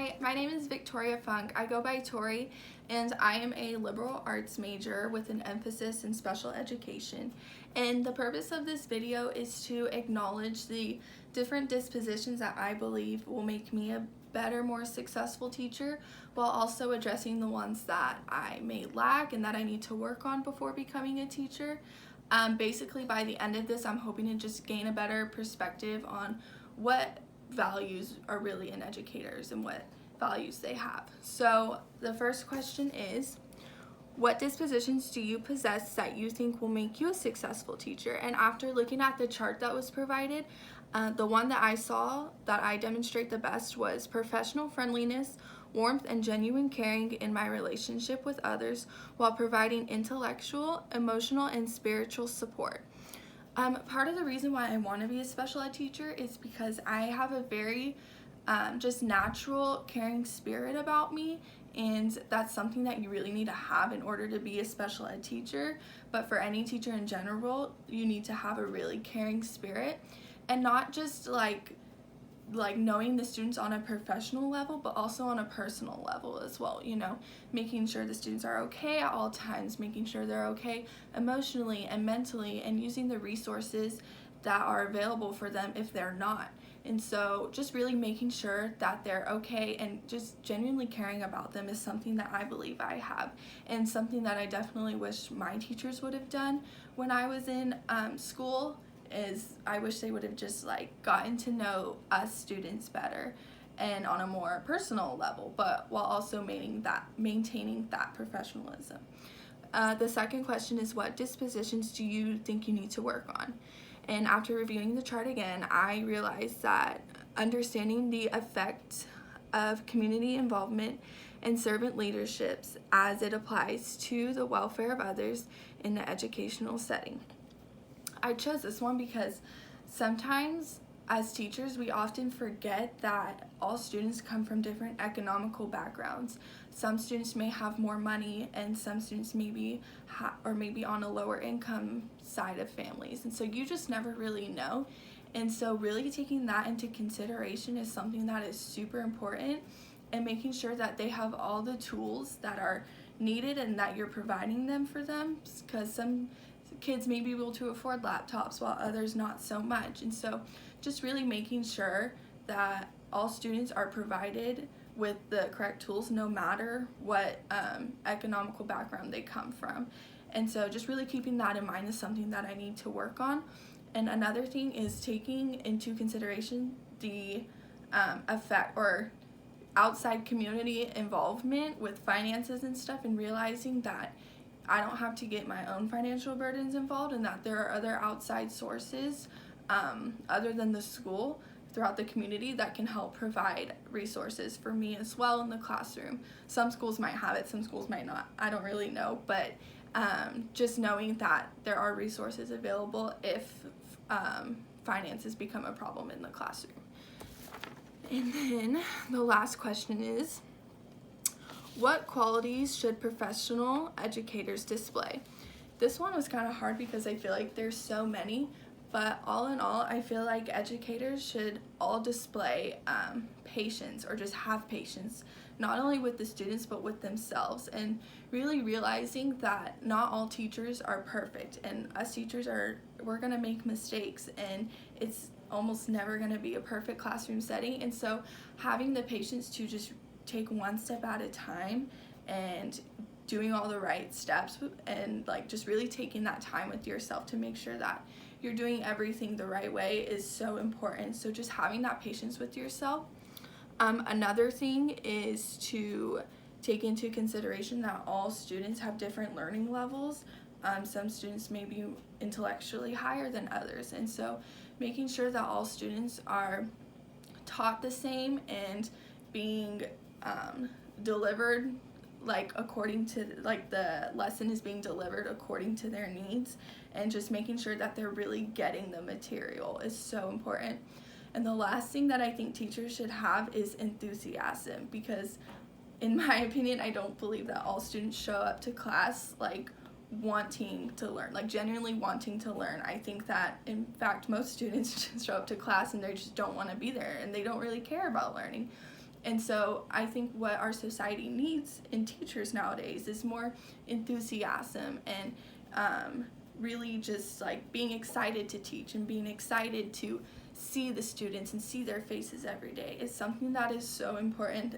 Hi, my name is Victoria Funk. I go by Tori, and I am a liberal arts major with an emphasis in special education. And the purpose of this video is to acknowledge the different dispositions that I believe will make me a better, more successful teacher, while also addressing the ones that I may lack and that I need to work on before becoming a teacher. Basically, by the end of this, I'm hoping to just gain a better perspective on what values are really in educators and what values they have. So the first question is, what dispositions do you possess that you think will make you a successful teacher? And after looking at the chart that was provided, the one that I saw that I demonstrate the best was professional friendliness, warmth, and genuine caring in my relationship with others while providing intellectual, emotional, and spiritual support. Part of the reason why I want to be a special ed teacher is because I have a very just natural caring spirit about me, and that's something that you really need to have in order to be a special ed teacher. But for any teacher in general, you need to have a really caring spirit, and not just like knowing the students on a professional level, but also on a personal level as well, making sure the students are okay at all times, making sure they're okay emotionally and mentally, and using the resources that are available for them if they're not. And so just really making sure that they're okay and just genuinely caring about them is something that I believe I have, and something that I definitely wish my teachers would have done when I was in school. I wish they would have just gotten to know us students better and on a more personal level, but while also maintaining that professionalism. The second question is, what dispositions do you think you need to work on? And after reviewing the chart again, I realized that understanding the effect of community involvement and servant leaderships as it applies to the welfare of others in the educational setting. I chose this one because sometimes as teachers we often forget that all students come from different economical backgrounds. Some students may have more money, and some students maybe on a lower income side of families, and so you just never really know. And so really taking that into consideration is something that is super important, and making sure that they have all the tools that are needed and that you're providing them for them, because some kids may be able to afford laptops while others not so much. And so just really making sure that all students are provided with the correct tools no matter what economical background they come from. And so just really keeping that in mind is something that I need to work on. And another thing is taking into consideration the effect or outside community involvement with finances and stuff, and realizing that I don't have to get my own financial burdens involved, and that there are other outside sources other than the school throughout the community that can help provide resources for me as well in the classroom. Some schools might have it, some schools might not. I don't really know, but just knowing that there are resources available if finances become a problem in the classroom. And then the last question is, what qualities should professional educators display? This one was kind of hard because I feel like there's so many, but all in all, I feel like educators should all display patience, or just have patience, not only with the students but with themselves, and really realizing that not all teachers are perfect, and us teachers we're gonna make mistakes, and it's almost never gonna be a perfect classroom setting. And so having the patience to just take one step at a time and doing all the right steps, and just really taking that time with yourself to make sure that you're doing everything the right way is so important. So just having that patience with yourself. Another thing is to take into consideration that all students have different learning levels. Some students may be intellectually higher than others, and so making sure that all students are taught the same and being delivered according to the lesson is being delivered according to their needs, and just making sure that they're really getting the material is so important. And the last thing that I think teachers should have is enthusiasm, because in my opinion, I don't believe that all students show up to class wanting to learn, genuinely wanting to learn. I think that in fact most students just show up to class and they just don't want to be there, and they don't really care about learning. And so I think what our society needs in teachers nowadays is more enthusiasm and really just like being excited to teach and being excited to see the students and see their faces every day is something that is so important.